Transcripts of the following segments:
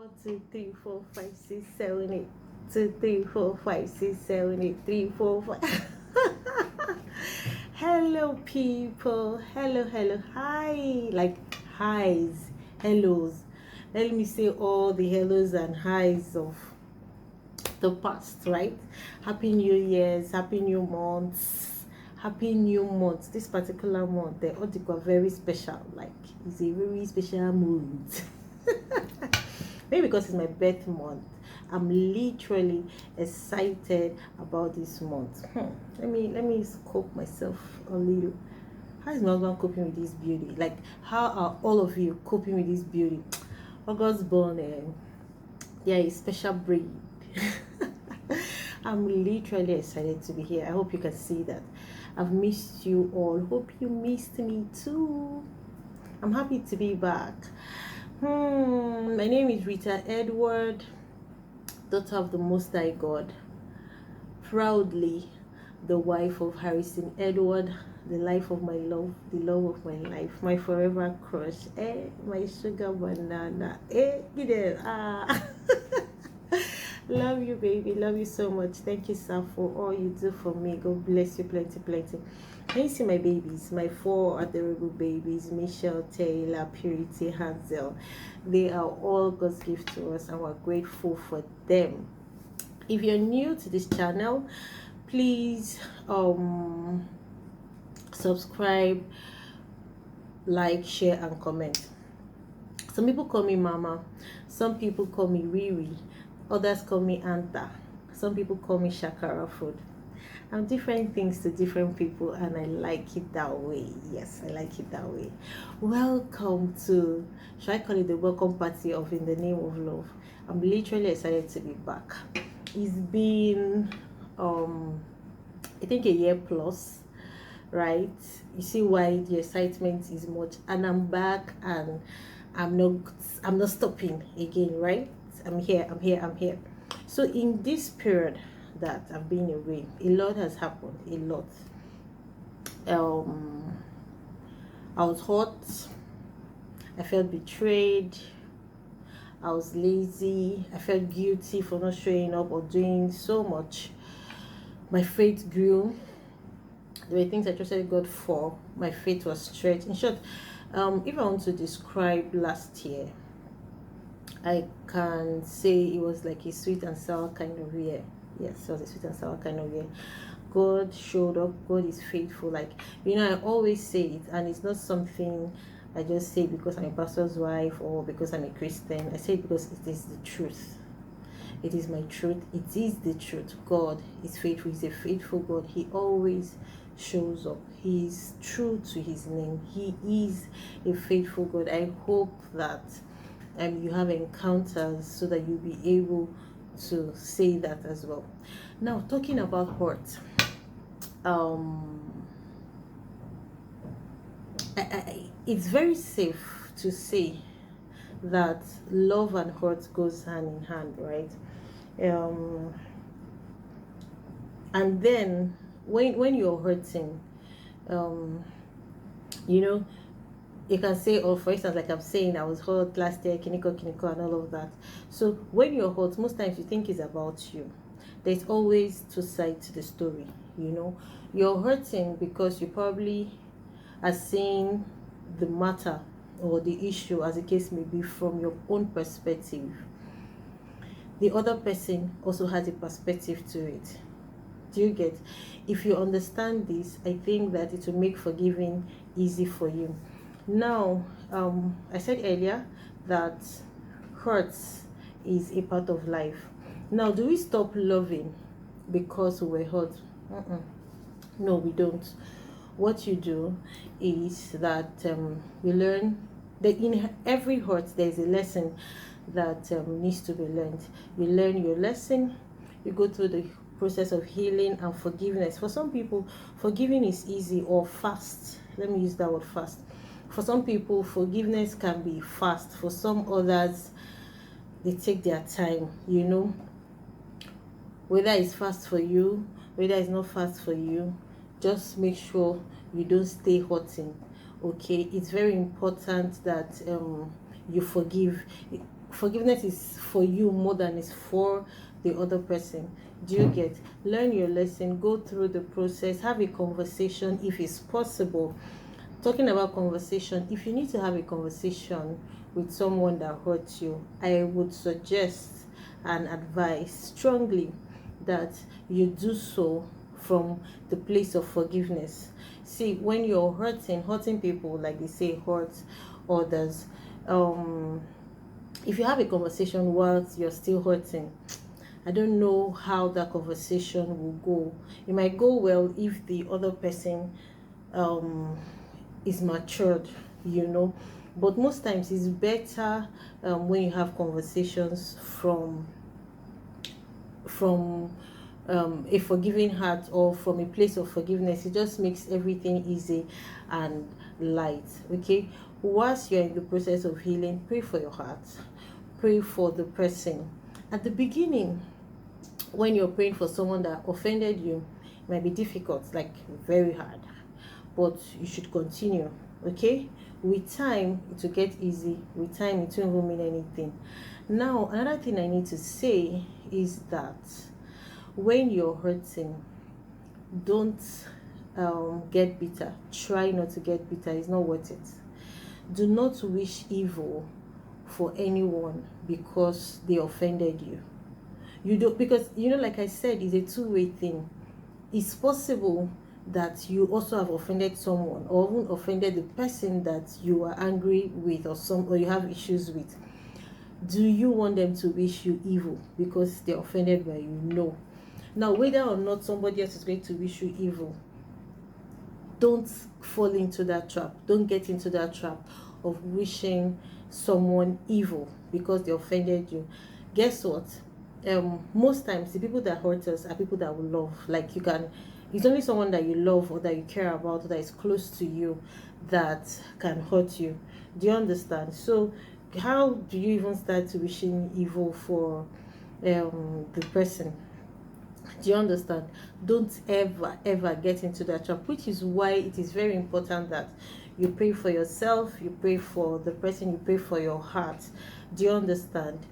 1, 2, 3, 4, 5, 6, 7, 8. 2, 3, 4, 5, 6, 7, 8, 3, 4, 5. Hello, people. Hello. Hi. Like highs, hellos. Let me say all the hellos and highs of the past, right? Happy New Year's, Happy New Months, Happy New Month. This particular month, the article very special. Like it's a very special month. Maybe because it's my birth month. I'm literally excited about this month. Let me scope myself a little. How is my husband coping with this beauty? Like, how are all of you coping with this beauty? August born, yeah, a special breed. I'm literally excited to be here. I hope you can see that. I've missed you all. Hope you missed me too. I'm happy to be back. My name is Rita Edward, daughter of the Most High God, proudly the wife of Harrison Edward, the life of my love, the love of my life, my forever crush, my sugar banana, get it, Love you, baby. Love you so much. Thank you, sir, for all you do for me. God bless you plenty. Can you see my babies? My 4 adorable babies, Michelle, Taylor, Purity, Hansel. They are all God's gift to us, and we're grateful for them. If you're new to this channel, please subscribe, like, share, and comment. Some people call me Mama. Some people call me Riri. Others call me Anta. Some people call me Shakara Food. I'm different things to different people, and I like it that way. Yes, I like it that way. Welcome to, should I call it the welcome party of In the Name of Love? I'm literally excited to be back. It's been I think a year plus, right? You see why the excitement is much, and I'm back, and I'm not stopping again, right? I'm here. So in this period that I've been away, a lot has happened. A lot. I was hot. I felt betrayed. I was lazy. I felt guilty for not showing up or doing so much. My faith grew. There were things I trusted God for. My faith was stretched. In short, if I want to describe last year, I can say it was like a sweet and sour kind of year. Yes, it was a sweet and sour kind of year. God showed up. God is faithful. Like, I always say it, and it's not something I just say because I'm a pastor's wife or because I'm a Christian. I say it because it is the truth. It is my truth. It is the truth. God is faithful. He's a faithful God. He always shows up. He is true to his name. He is a faithful God. I hope that you have encounters so that you'll be able to say that as well. Now, talking about hurt, it's very safe to say that love and hurt goes hand in hand, right? And then when you're hurting, you can say, or for instance, like I'm saying, I was hurt last year, kiniko, and all of that. So when you're hurt, most times you think it's about you. There's always two sides to the story, You're hurting because you probably are seeing the matter or the issue, as the case may be, from your own perspective. The other person also has a perspective to it. Do you get? If you understand this, I think that it will make forgiving easy for you. Now, I said earlier that hurts is a part of life. Now, do we stop loving because we were hurt? No, we don't. What you do is that you learn that in every hurt there is a lesson that needs to be learned. You learn your lesson. You go through the process of healing and forgiveness. For some people, forgiving is easy or fast. Let me use that word, fast. For some people, forgiveness can be fast. For some others, they take their time, Whether it's fast for you, whether it's not fast for you, just make sure you don't stay hurting, okay? It's very important that you forgive. forgiveness is for you more than it's for the other person. Do you get? Learn your lesson, go through the process, have a conversation if it's possible. Talking about conversation, if you need to have a conversation with someone that hurts you, I would suggest and advise strongly that you do so from the place of forgiveness. See, when you're hurting people, like they say, hurt others. If you have a conversation whilst you're still hurting, I don't know how that conversation will go. It might go well if the other person um is matured, you know. But most times it's better when you have conversations from a forgiving heart or from a place of forgiveness. It just makes everything easy and light. Okay, whilst you're in the process of healing, pray for your heart, pray for the person. At the beginning, when you're praying for someone that offended you, it might be difficult, like very hard, but you should continue. Okay, with time it will get easy, with time it won't mean anything. Now, another thing I need to say is that when you're hurting, don't get bitter. Try not to get bitter. It's not worth it. Do not wish evil for anyone because they offended you. You don't, because like I said, it's a two-way thing. It's possible that you also have offended someone or even offended the person that you are angry with or you have issues with. Do you want them to wish you evil because they're offended by you? No. Now, whether or not somebody else is going to wish you evil, don't fall into that trap. Don't get into that trap of wishing someone evil because they offended you. Guess what? Most times the people that hurt us are people that we love. Like it's only someone that you love or that you care about or that is close to you that can hurt you. Do you understand? So how do you even start wishing evil for the person? Do you understand? Don't ever get into that trap, which is why it is very important that you pray for yourself, you pray for the person, you pray for your heart. Do you understand?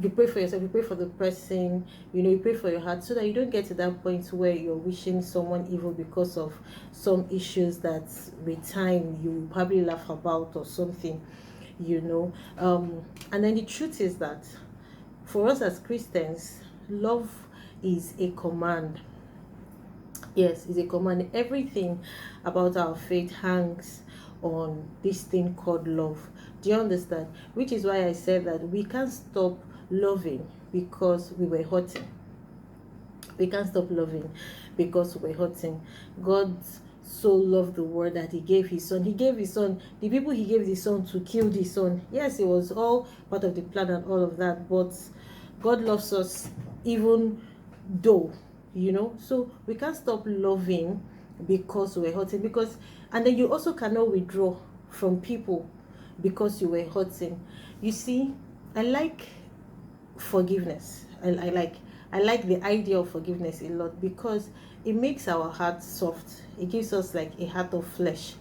You pray for yourself, you pray for the person, you pray for your heart, so that you don't get to that point where you're wishing someone evil because of some issues that with time you probably laugh about or something. And then the truth is that for us as Christians, love is a command. Yes, it's a command. Everything about our faith hangs on this thing called love. Do you understand? Which is why I said that we can't stop loving because we were hurting. We can't stop loving because we were hurting. God so loved the world that he gave his son. He gave his son, the people he gave his son to kill his son. Yes, it was all part of the plan and all of that, but God loves us even though, so we can't stop loving because we're hurting. And then you also cannot withdraw from people because you were hurting. You see, I like forgiveness. I like the idea of forgiveness a lot because it makes our heart soft. It gives us like a heart of flesh.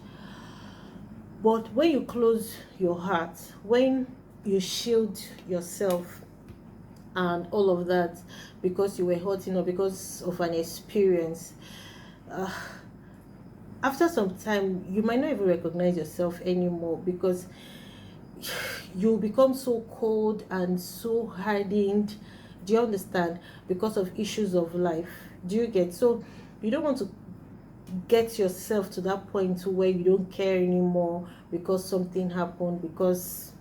But when you close your heart, when you shield yourself and all of that because you were hurting or because of an experience, after some time you might not even recognize yourself anymore because you become so cold and so hardened. Do you understand? Because of issues of life. Do you get? So you don't want to get yourself to that point where you don't care anymore because something happened, because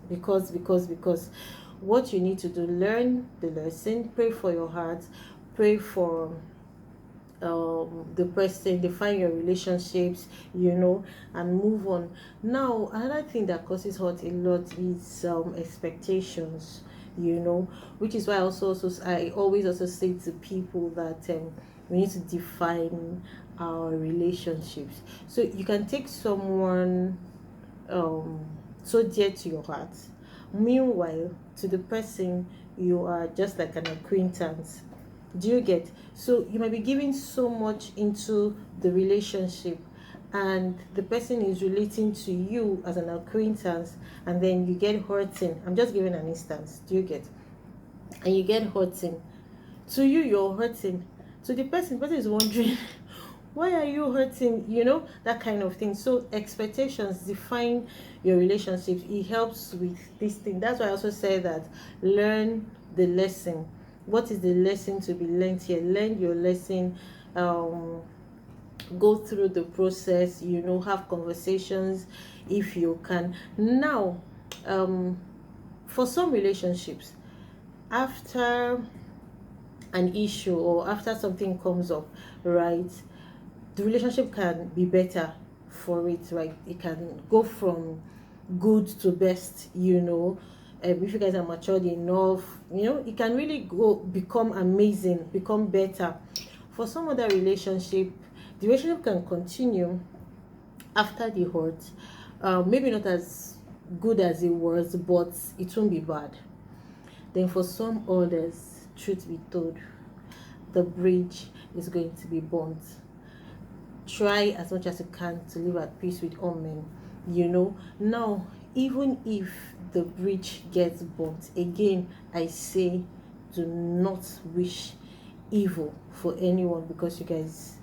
what you need to do, learn the lesson, pray for your heart, pray for the person, define your relationships, and move on. Now, another thing that causes hurt a lot is expectations, which is why I always also say to people that we need to define our relationships. So you can take someone so dear to your heart, meanwhile to the person you are just like an acquaintance. Do you get? So you might be giving so much into the relationship and the person is relating to you as an acquaintance, and then you get hurting. I'm just giving an instance. Do you get? And you get hurting. To you, you're hurting. To the person is wondering, why are you hurting? That kind of thing. So expectations define your relationships. It helps with this thing. That's why I also say that learn the lesson. What is the lesson to be learned here? Learn your lesson. Go through the process, have conversations if you can. Now, for some relationships, after an issue or after something comes up, right, the relationship can be better for it, right? It can go from good to best, if you guys are matured enough, it can really go become amazing, become better. For some other relationship, the relationship can continue after the hurt, maybe not as good as it was, but it won't be bad. Then for some others, truth be told, the bridge is going to be burnt. Try as much as you can to live at peace with all men. Now, even if the bridge gets burnt, again, I say, do not wish evil for anyone, because you guys